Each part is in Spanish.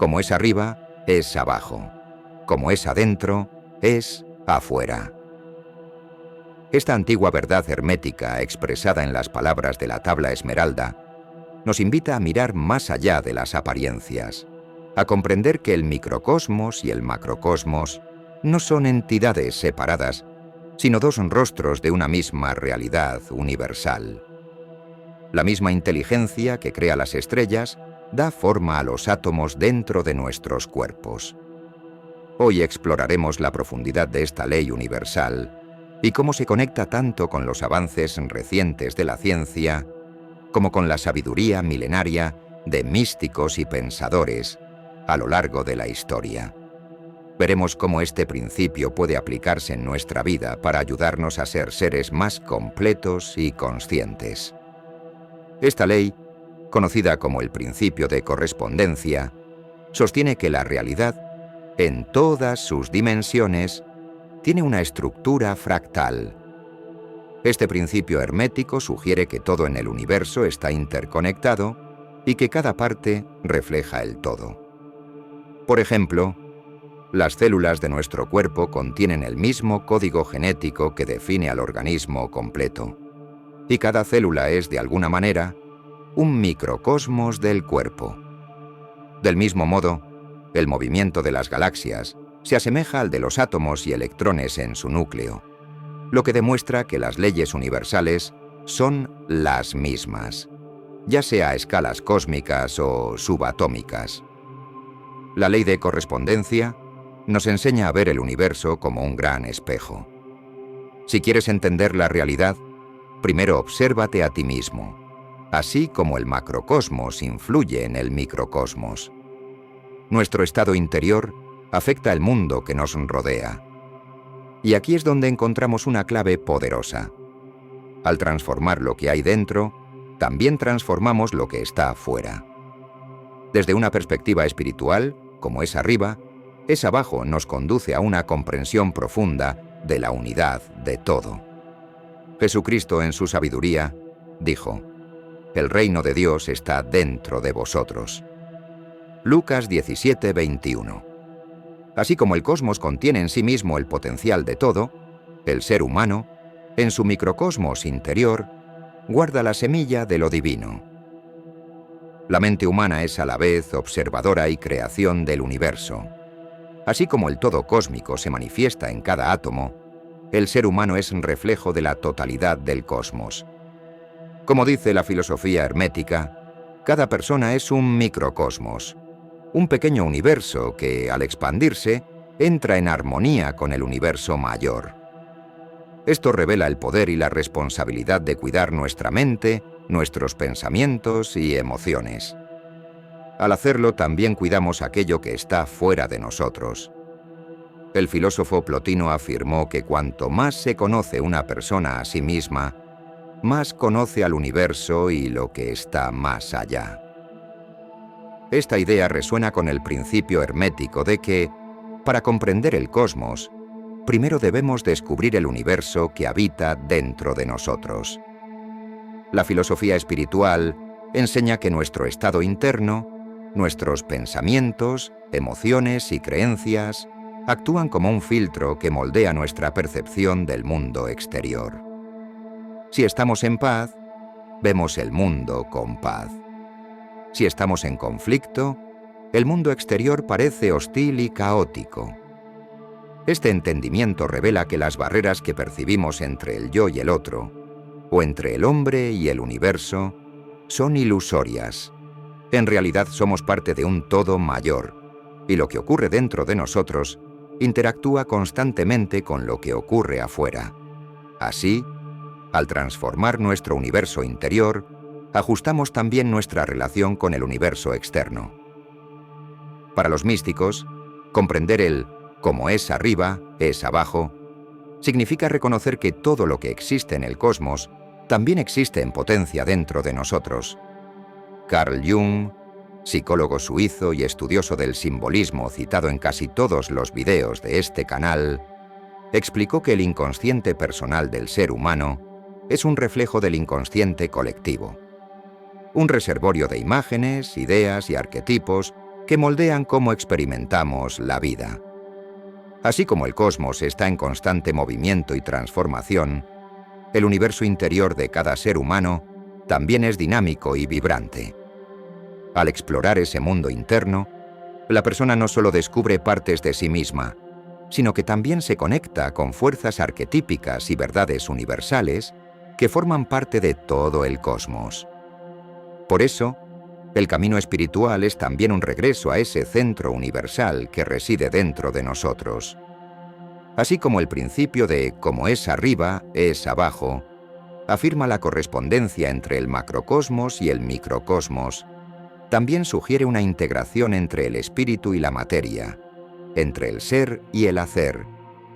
Como es arriba, es abajo. Como es adentro, es afuera. Esta antigua verdad hermética, expresada en las palabras de la tabla esmeralda, nos invita a mirar más allá de las apariencias, a comprender que el microcosmos y el macrocosmos no son entidades separadas, sino dos rostros de una misma realidad universal. La misma inteligencia que crea las estrellas da forma a los átomos dentro de nuestros cuerpos. Hoy exploraremos la profundidad de esta ley universal y cómo se conecta tanto con los avances recientes de la ciencia como con la sabiduría milenaria de místicos y pensadores a lo largo de la historia. Veremos cómo este principio puede aplicarse en nuestra vida para ayudarnos a ser seres más completos y conscientes. Esta ley, conocida como el principio de correspondencia, sostiene que la realidad, en todas sus dimensiones, tiene una estructura fractal. Este principio hermético sugiere que todo en el universo está interconectado y que cada parte refleja el todo. Por ejemplo, las células de nuestro cuerpo contienen el mismo código genético que define al organismo completo, y cada célula es, de alguna manera, un microcosmos del cuerpo. Del mismo modo, el movimiento de las galaxias se asemeja al de los átomos y electrones en su núcleo, lo que demuestra que las leyes universales son las mismas, ya sea a escalas cósmicas o subatómicas. La ley de correspondencia nos enseña a ver el universo como un gran espejo. Si quieres entender la realidad, primero obsérvate a ti mismo, así como el macrocosmos influye en el microcosmos. Nuestro estado interior afecta el mundo que nos rodea. Y aquí es donde encontramos una clave poderosa. Al transformar lo que hay dentro, también transformamos lo que está afuera. Desde una perspectiva espiritual, como es arriba, es abajo nos conduce a una comprensión profunda de la unidad de todo. Jesucristo, en su sabiduría, dijo: «El reino de Dios está dentro de vosotros». Lucas 17:21. Así como el cosmos contiene en sí mismo el potencial de todo, el ser humano, en su microcosmos interior, guarda la semilla de lo divino. La mente humana es a la vez observadora y creación del universo. Así como el todo cósmico se manifiesta en cada átomo, el ser humano es un reflejo de la totalidad del cosmos. Como dice la filosofía hermética, cada persona es un microcosmos, un pequeño universo que, al expandirse, entra en armonía con el universo mayor. Esto revela el poder y la responsabilidad de cuidar nuestra mente, nuestros pensamientos y emociones. Al hacerlo, también cuidamos aquello que está fuera de nosotros. El filósofo Plotino afirmó que cuanto más se conoce una persona a sí misma, más conoce al universo y lo que está más allá. Esta idea resuena con el principio hermético de que, para comprender el cosmos, primero debemos descubrir el universo que habita dentro de nosotros. La filosofía espiritual enseña que nuestro estado interno, nuestros pensamientos, emociones y creencias actúan como un filtro que moldea nuestra percepción del mundo exterior. Si estamos en paz, vemos el mundo con paz. Si estamos en conflicto, el mundo exterior parece hostil y caótico. Este entendimiento revela que las barreras que percibimos entre el yo y el otro, o entre el hombre y el universo, son ilusorias. En realidad somos parte de un todo mayor, y lo que ocurre dentro de nosotros interactúa constantemente con lo que ocurre afuera. Así, al transformar nuestro universo interior, ajustamos también nuestra relación con el universo externo. Para los místicos, comprender el como es arriba, es abajo, significa reconocer que todo lo que existe en el cosmos también existe en potencia dentro de nosotros. Carl Jung, psicólogo suizo y estudioso del simbolismo citado en casi todos los videos de este canal, explicó que el inconsciente personal del ser humano es un reflejo del inconsciente colectivo. Un reservorio de imágenes, ideas y arquetipos que moldean cómo experimentamos la vida. Así como el cosmos está en constante movimiento y transformación, el universo interior de cada ser humano también es dinámico y vibrante. Al explorar ese mundo interno, la persona no solo descubre partes de sí misma, sino que también se conecta con fuerzas arquetípicas y verdades universales que forman parte de todo el cosmos. Por eso, el camino espiritual es también un regreso a ese centro universal que reside dentro de nosotros. Así como el principio de como es arriba, es abajo, afirma la correspondencia entre el macrocosmos y el microcosmos, también sugiere una integración entre el espíritu y la materia, entre el ser y el hacer,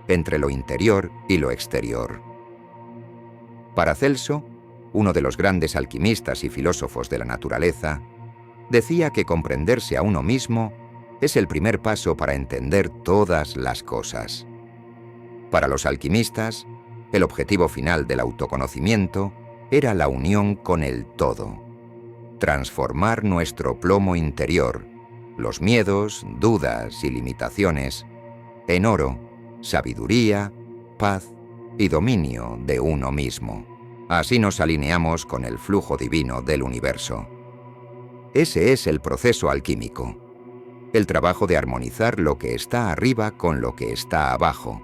entre lo interior y lo exterior. Paracelso, uno de los grandes alquimistas y filósofos de la naturaleza, decía que comprenderse a uno mismo es el primer paso para entender todas las cosas. Para los alquimistas, el objetivo final del autoconocimiento era la unión con el todo. Transformar nuestro plomo interior, los miedos, dudas y limitaciones, en oro, sabiduría, paz y dominio de uno mismo. Así nos alineamos con el flujo divino del universo. Ese es el proceso alquímico, el trabajo de armonizar lo que está arriba con lo que está abajo,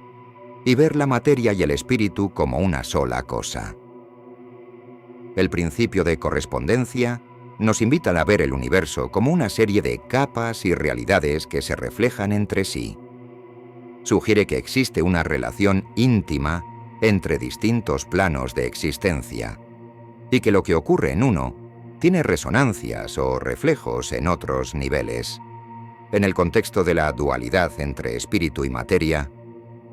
y ver la materia y el espíritu como una sola cosa. El principio de correspondencia nos invita a ver el universo como una serie de capas y realidades que se reflejan entre sí. Sugiere que existe una relación íntima entre distintos planos de existencia, y que lo que ocurre en uno tiene resonancias o reflejos en otros niveles. En el contexto de la dualidad entre espíritu y materia,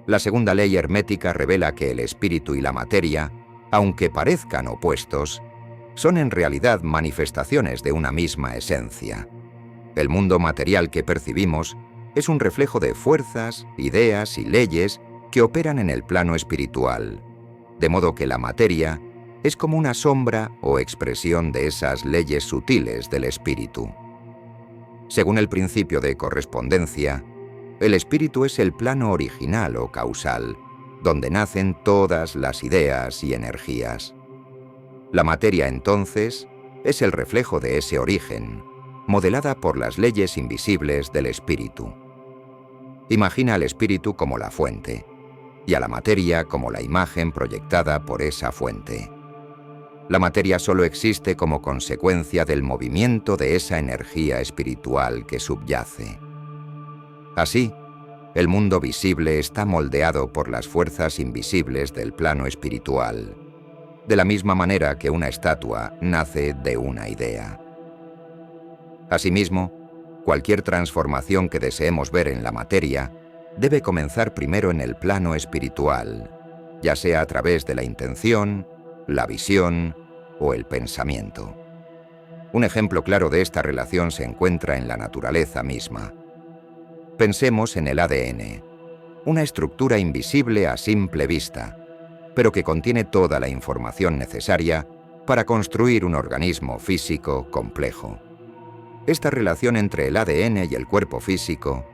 la segunda ley hermética revela que el espíritu y la materia, aunque parezcan opuestos, son en realidad manifestaciones de una misma esencia. El mundo material que percibimos es un reflejo de fuerzas, ideas y leyes que operan en el plano espiritual, de modo que la materia es como una sombra o expresión de esas leyes sutiles del espíritu. Según el principio de correspondencia, el espíritu es el plano original o causal, donde nacen todas las ideas y energías. La materia, entonces, es el reflejo de ese origen, modelada por las leyes invisibles del espíritu. Imagina al espíritu como la fuente, y a la materia como la imagen proyectada por esa fuente. La materia solo existe como consecuencia del movimiento de esa energía espiritual que subyace. Así, el mundo visible está moldeado por las fuerzas invisibles del plano espiritual, de la misma manera que una estatua nace de una idea. Asimismo, cualquier transformación que deseemos ver en la materia debe comenzar primero en el plano espiritual, ya sea a través de la intención, la visión o el pensamiento. Un ejemplo claro de esta relación se encuentra en la naturaleza misma. Pensemos en el ADN, una estructura invisible a simple vista, pero que contiene toda la información necesaria para construir un organismo físico complejo. Esta relación entre el ADN y el cuerpo físico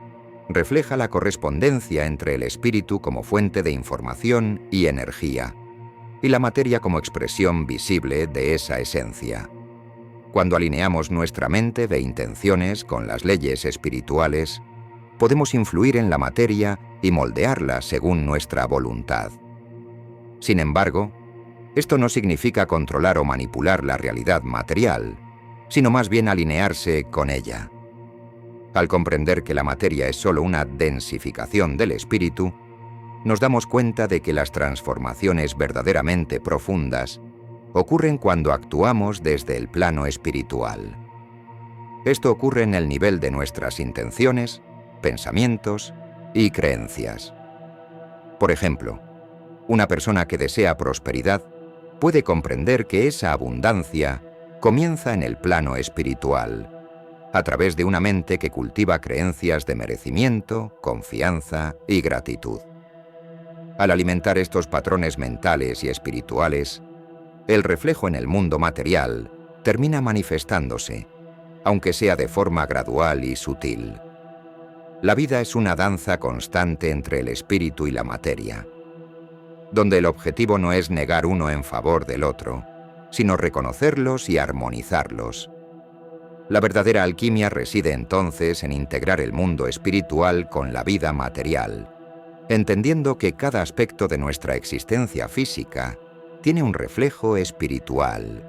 refleja la correspondencia entre el espíritu como fuente de información y energía, y la materia como expresión visible de esa esencia. Cuando alineamos nuestra mente de intenciones con las leyes espirituales, podemos influir en la materia y moldearla según nuestra voluntad. Sin embargo, esto no significa controlar o manipular la realidad material, sino más bien alinearse con ella. Al comprender que la materia es solo una densificación del espíritu, nos damos cuenta de que las transformaciones verdaderamente profundas ocurren cuando actuamos desde el plano espiritual. Esto ocurre en el nivel de nuestras intenciones, pensamientos y creencias. Por ejemplo, una persona que desea prosperidad puede comprender que esa abundancia comienza en el plano espiritual, a través de una mente que cultiva creencias de merecimiento, confianza y gratitud. Al alimentar estos patrones mentales y espirituales, el reflejo en el mundo material termina manifestándose, aunque sea de forma gradual y sutil. La vida es una danza constante entre el espíritu y la materia, donde el objetivo no es negar uno en favor del otro, sino reconocerlos y armonizarlos. La verdadera alquimia reside entonces en integrar el mundo espiritual con la vida material, entendiendo que cada aspecto de nuestra existencia física tiene un reflejo espiritual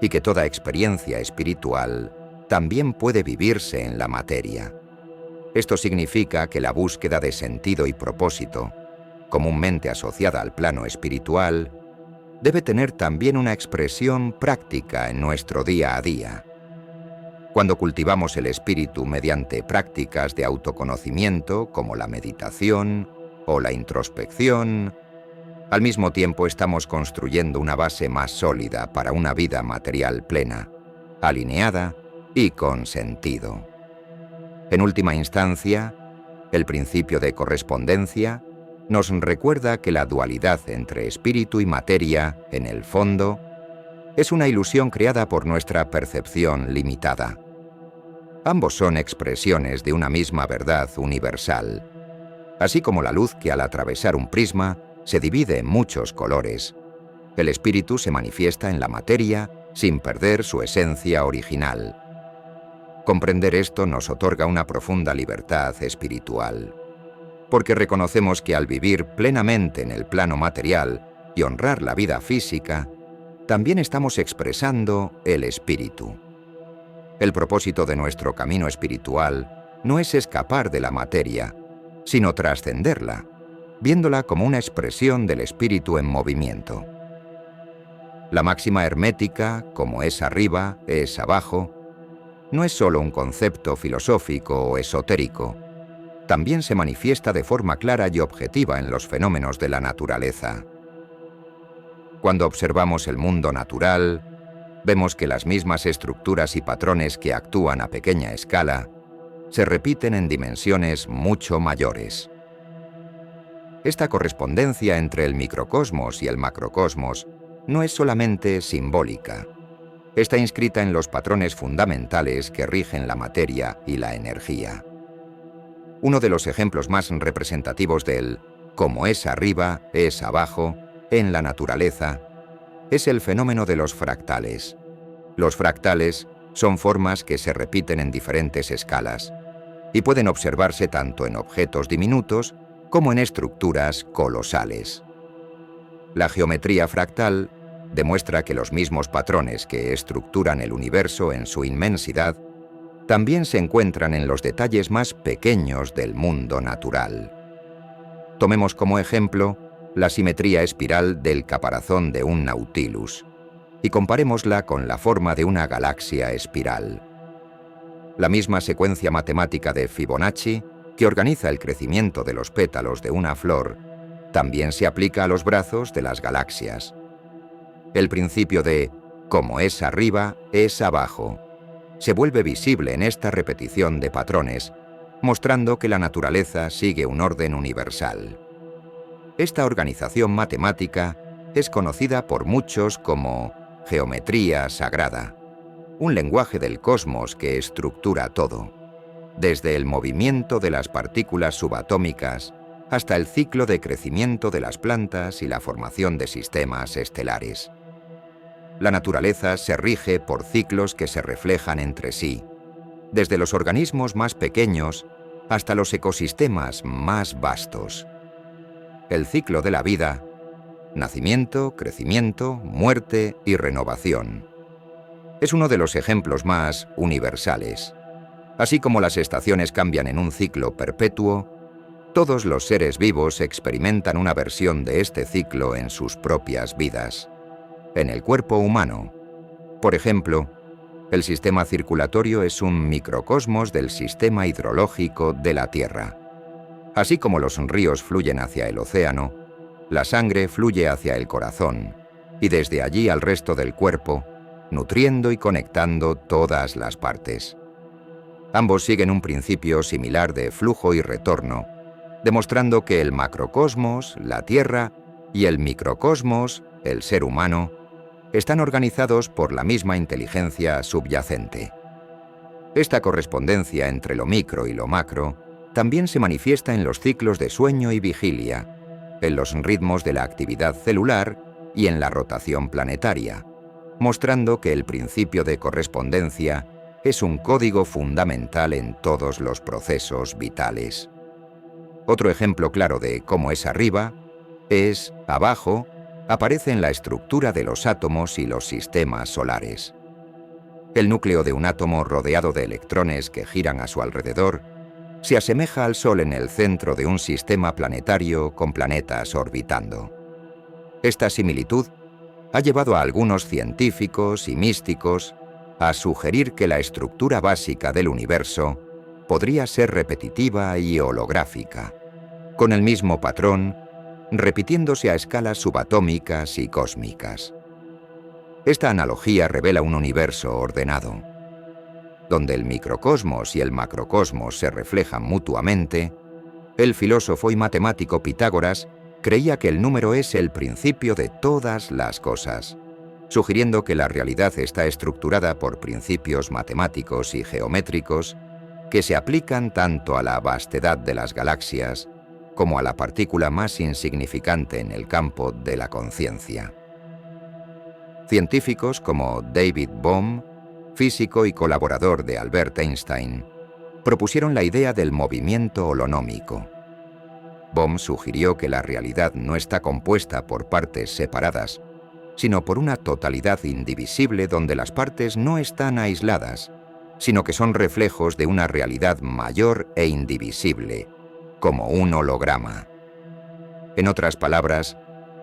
y que toda experiencia espiritual también puede vivirse en la materia. Esto significa que la búsqueda de sentido y propósito, comúnmente asociada al plano espiritual, debe tener también una expresión práctica en nuestro día a día. Cuando cultivamos el espíritu mediante prácticas de autoconocimiento como la meditación o la introspección, al mismo tiempo estamos construyendo una base más sólida para una vida material plena, alineada y con sentido. En última instancia, el principio de correspondencia nos recuerda que la dualidad entre espíritu y materia, en el fondo, es una ilusión creada por nuestra percepción limitada. Ambos son expresiones de una misma verdad universal, así como la luz que al atravesar un prisma se divide en muchos colores. El espíritu se manifiesta en la materia sin perder su esencia original. Comprender esto nos otorga una profunda libertad espiritual, porque reconocemos que al vivir plenamente en el plano material y honrar la vida física, también estamos expresando el espíritu. El propósito de nuestro camino espiritual no es escapar de la materia, sino trascenderla, viéndola como una expresión del espíritu en movimiento. La máxima hermética, como es arriba, es abajo, no es solo un concepto filosófico o esotérico, también se manifiesta de forma clara y objetiva en los fenómenos de la naturaleza. Cuando observamos el mundo natural, vemos que las mismas estructuras y patrones que actúan a pequeña escala se repiten en dimensiones mucho mayores. Esta correspondencia entre el microcosmos y el macrocosmos no es solamente simbólica. Está inscrita en los patrones fundamentales que rigen la materia y la energía. Uno de los ejemplos más representativos del como es arriba, es abajo, en la naturaleza, es el fenómeno de los fractales. Los fractales son formas que se repiten en diferentes escalas y pueden observarse tanto en objetos diminutos como en estructuras colosales. La geometría fractal demuestra que los mismos patrones que estructuran el universo en su inmensidad también se encuentran en los detalles más pequeños del mundo natural. Tomemos como ejemplo la simetría espiral del caparazón de un Nautilus y comparémosla con la forma de una galaxia espiral. La misma secuencia matemática de Fibonacci, que organiza el crecimiento de los pétalos de una flor, también se aplica a los brazos de las galaxias. El principio de como es arriba, es abajo se vuelve visible en esta repetición de patrones, mostrando que la naturaleza sigue un orden universal. Esta organización matemática es conocida por muchos como geometría sagrada, un lenguaje del cosmos que estructura todo, desde el movimiento de las partículas subatómicas hasta el ciclo de crecimiento de las plantas y la formación de sistemas estelares. La naturaleza se rige por ciclos que se reflejan entre sí, desde los organismos más pequeños hasta los ecosistemas más vastos. El ciclo de la vida: nacimiento, crecimiento, muerte y renovación. Es uno de los ejemplos más universales. Así como las estaciones cambian en un ciclo perpetuo, todos los seres vivos experimentan una versión de este ciclo en sus propias vidas. En el cuerpo humano, por ejemplo, el sistema circulatorio es un microcosmos del sistema hidrológico de la Tierra. Así como los ríos fluyen hacia el océano, la sangre fluye hacia el corazón y desde allí al resto del cuerpo, nutriendo y conectando todas las partes. Ambos siguen un principio similar de flujo y retorno, demostrando que el macrocosmos, la Tierra, y el microcosmos, el ser humano, están organizados por la misma inteligencia subyacente. Esta correspondencia entre lo micro y lo macro también se manifiesta en los ciclos de sueño y vigilia, en los ritmos de la actividad celular y en la rotación planetaria, mostrando que el principio de correspondencia es un código fundamental en todos los procesos vitales. Otro ejemplo claro de cómo es arriba, es abajo, aparece en la estructura de los átomos y los sistemas solares. El núcleo de un átomo rodeado de electrones que giran a su alrededor se asemeja al Sol en el centro de un sistema planetario con planetas orbitando. Esta similitud ha llevado a algunos científicos y místicos a sugerir que la estructura básica del universo podría ser repetitiva y holográfica, con el mismo patrón, repitiéndose a escalas subatómicas y cósmicas. Esta analogía revela un universo ordenado, donde el microcosmos y el macrocosmos se reflejan mutuamente. El filósofo y matemático Pitágoras creía que el número es el principio de todas las cosas, sugiriendo que la realidad está estructurada por principios matemáticos y geométricos que se aplican tanto a la vastedad de las galaxias como a la partícula más insignificante en el campo de la conciencia. Científicos como David Bohm, físico y colaborador de Albert Einstein, propusieron la idea del movimiento holonómico. Bohm sugirió que la realidad no está compuesta por partes separadas, sino por una totalidad indivisible donde las partes no están aisladas, sino que son reflejos de una realidad mayor e indivisible, como un holograma. En otras palabras,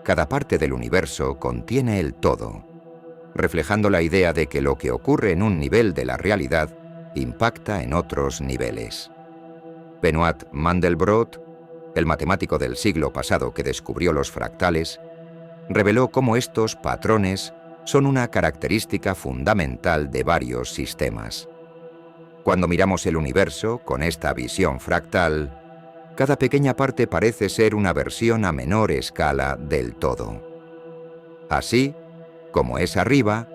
cada parte del universo contiene el todo, reflejando la idea de que lo que ocurre en un nivel de la realidad impacta en otros niveles. Benoit Mandelbrot, el matemático del siglo pasado que descubrió los fractales, reveló cómo estos patrones son una característica fundamental de varios sistemas. Cuando miramos el universo con esta visión fractal, cada pequeña parte parece ser una versión a menor escala del todo. Así, como es arriba,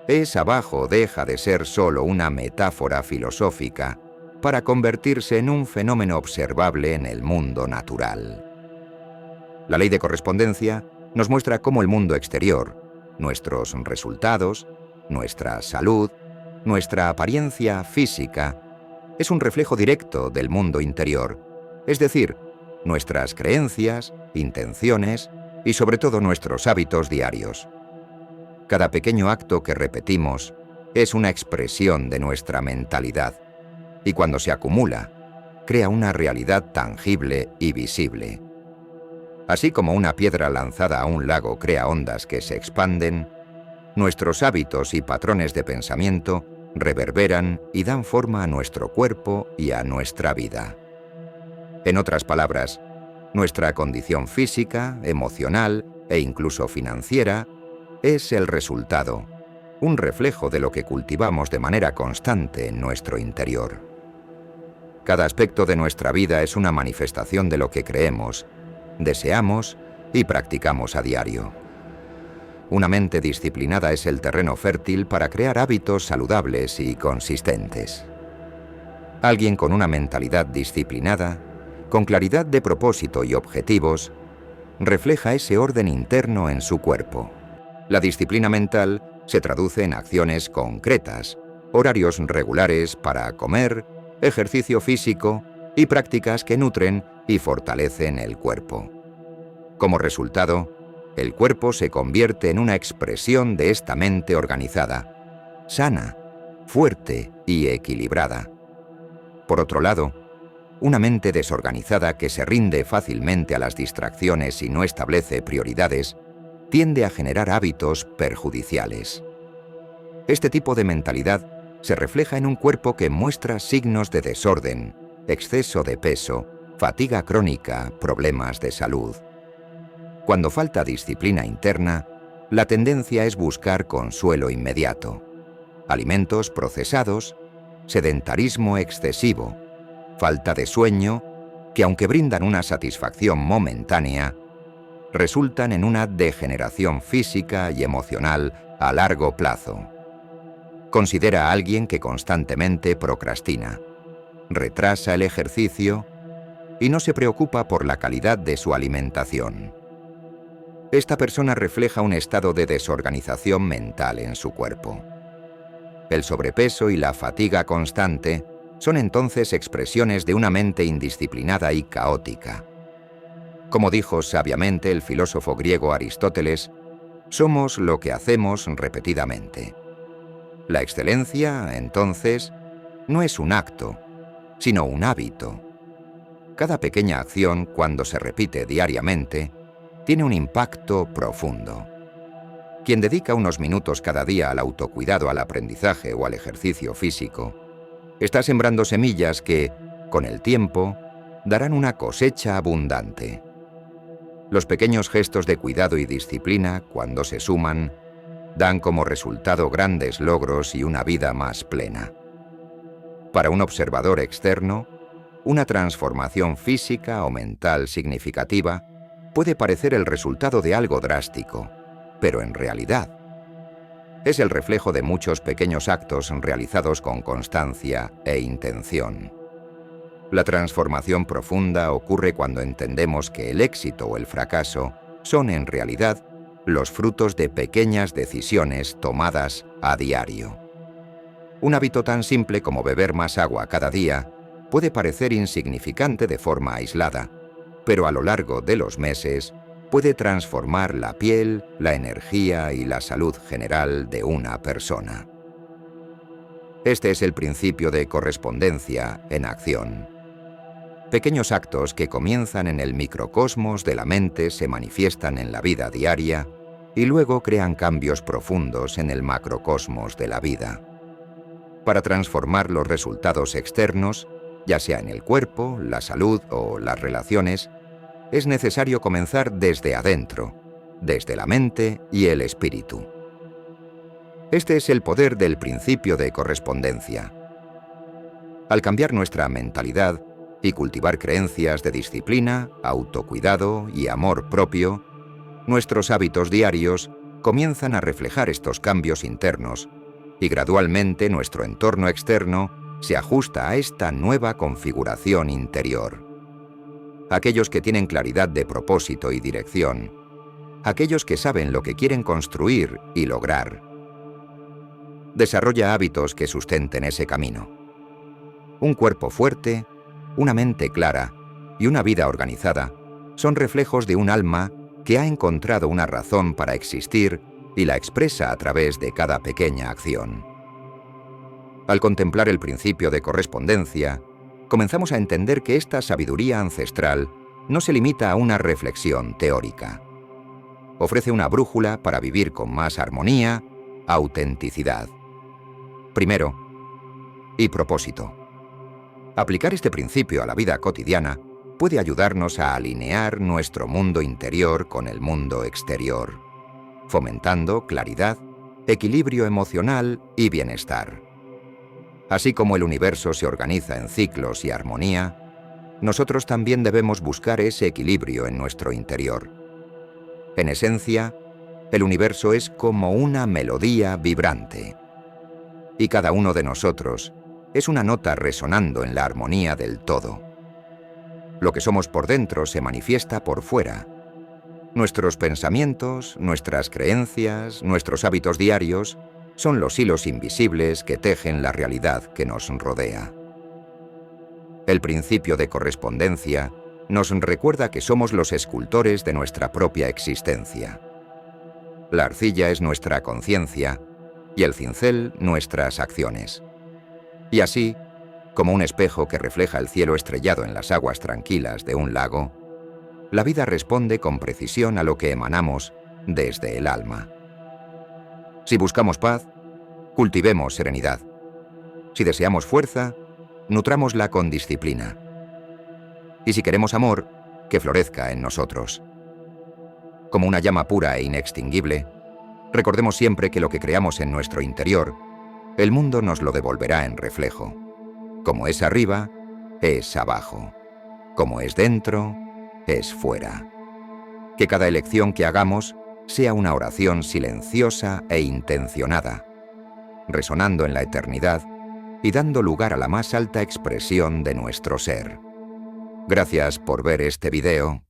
es abajo deja de ser solo una metáfora filosófica para convertirse en un fenómeno observable en el mundo natural. La ley de correspondencia nos muestra cómo el mundo exterior, nuestros resultados, nuestra salud, nuestra apariencia física, es un reflejo directo del mundo interior, es decir, nuestras creencias, intenciones y sobre todo nuestros hábitos diarios. Cada pequeño acto que repetimos es una expresión de nuestra mentalidad y cuando se acumula, crea una realidad tangible y visible. Así como una piedra lanzada a un lago crea ondas que se expanden, nuestros hábitos y patrones de pensamiento reverberan y dan forma a nuestro cuerpo y a nuestra vida. En otras palabras, nuestra condición física, emocional e incluso financiera es el resultado, un reflejo de lo que cultivamos de manera constante en nuestro interior. Cada aspecto de nuestra vida es una manifestación de lo que creemos, deseamos y practicamos a diario. Una mente disciplinada es el terreno fértil para crear hábitos saludables y consistentes. Alguien con una mentalidad disciplinada, con claridad de propósito y objetivos, refleja ese orden interno en su cuerpo. La disciplina mental se traduce en acciones concretas, horarios regulares para comer, ejercicio físico y prácticas que nutren y fortalecen el cuerpo. Como resultado, el cuerpo se convierte en una expresión de esta mente organizada, sana, fuerte y equilibrada. Por otro lado, una mente desorganizada que se rinde fácilmente a las distracciones y no establece prioridades, tiende a generar hábitos perjudiciales. Este tipo de mentalidad se refleja en un cuerpo que muestra signos de desorden, exceso de peso, fatiga crónica, problemas de salud. Cuando falta disciplina interna, la tendencia es buscar consuelo inmediato, alimentos procesados, sedentarismo excesivo, falta de sueño, que aunque brindan una satisfacción momentánea, resultan en una degeneración física y emocional a largo plazo. Considera a alguien que constantemente procrastina, retrasa el ejercicio y no se preocupa por la calidad de su alimentación. Esta persona refleja un estado de desorganización mental en su cuerpo. El sobrepeso y la fatiga constante son entonces expresiones de una mente indisciplinada y caótica. Como dijo sabiamente el filósofo griego Aristóteles, somos lo que hacemos repetidamente. La excelencia, entonces, no es un acto, sino un hábito. Cada pequeña acción, cuando se repite diariamente, tiene un impacto profundo. Quien dedica unos minutos cada día al autocuidado, al aprendizaje o al ejercicio físico, está sembrando semillas que, con el tiempo, darán una cosecha abundante. Los pequeños gestos de cuidado y disciplina, cuando se suman, dan como resultado grandes logros y una vida más plena. Para un observador externo, una transformación física o mental significativa puede parecer el resultado de algo drástico, pero en realidad es el reflejo de muchos pequeños actos realizados con constancia e intención. La transformación profunda ocurre cuando entendemos que el éxito o el fracaso son en realidad los frutos de pequeñas decisiones tomadas a diario. Un hábito tan simple como beber más agua cada día puede parecer insignificante de forma aislada, pero a lo largo de los meses puede transformar la piel, la energía y la salud general de una persona. Este es el principio de correspondencia en acción. Pequeños actos que comienzan en el microcosmos de la mente se manifiestan en la vida diaria y luego crean cambios profundos en el macrocosmos de la vida. Para transformar los resultados externos, ya sea en el cuerpo, la salud o las relaciones, es necesario comenzar desde adentro, desde la mente y el espíritu. Este es el poder del principio de correspondencia. Al cambiar nuestra mentalidad y cultivar creencias de disciplina, autocuidado y amor propio, nuestros hábitos diarios comienzan a reflejar estos cambios internos y gradualmente nuestro entorno externo se ajusta a esta nueva configuración interior. Aquellos que tienen claridad de propósito y dirección, aquellos que saben lo que quieren construir y lograr. Desarrolla hábitos que sustenten ese camino. Un cuerpo fuerte, una mente clara y una vida organizada son reflejos de un alma que ha encontrado una razón para existir y la expresa a través de cada pequeña acción. Al contemplar el principio de correspondencia, comenzamos a entender que esta sabiduría ancestral no se limita a una reflexión teórica. Ofrece una brújula para vivir con más armonía, autenticidad. Primero, y propósito. Aplicar este principio a la vida cotidiana puede ayudarnos a alinear nuestro mundo interior con el mundo exterior, fomentando claridad, equilibrio emocional y bienestar. Así como el universo se organiza en ciclos y armonía, nosotros también debemos buscar ese equilibrio en nuestro interior. En esencia, el universo es como una melodía vibrante, y cada uno de nosotros es una nota resonando en la armonía del todo. Lo que somos por dentro se manifiesta por fuera. Nuestros pensamientos, nuestras creencias, nuestros hábitos diarios son los hilos invisibles que tejen la realidad que nos rodea. El principio de correspondencia nos recuerda que somos los escultores de nuestra propia existencia. La arcilla es nuestra conciencia y el cincel nuestras acciones. Y así, como un espejo que refleja el cielo estrellado en las aguas tranquilas de un lago, la vida responde con precisión a lo que emanamos desde el alma. Si buscamos paz, cultivemos serenidad. Si deseamos fuerza, nutrámosla con disciplina. Y si queremos amor, que florezca en nosotros. Como una llama pura e inextinguible, recordemos siempre que lo que creamos en nuestro interior, el mundo nos lo devolverá en reflejo. Como es arriba, es abajo. Como es dentro, es fuera. Que cada elección que hagamos sea una oración silenciosa e intencionada. resonando en la eternidad y dando lugar a la más alta expresión de nuestro ser. Gracias por ver este video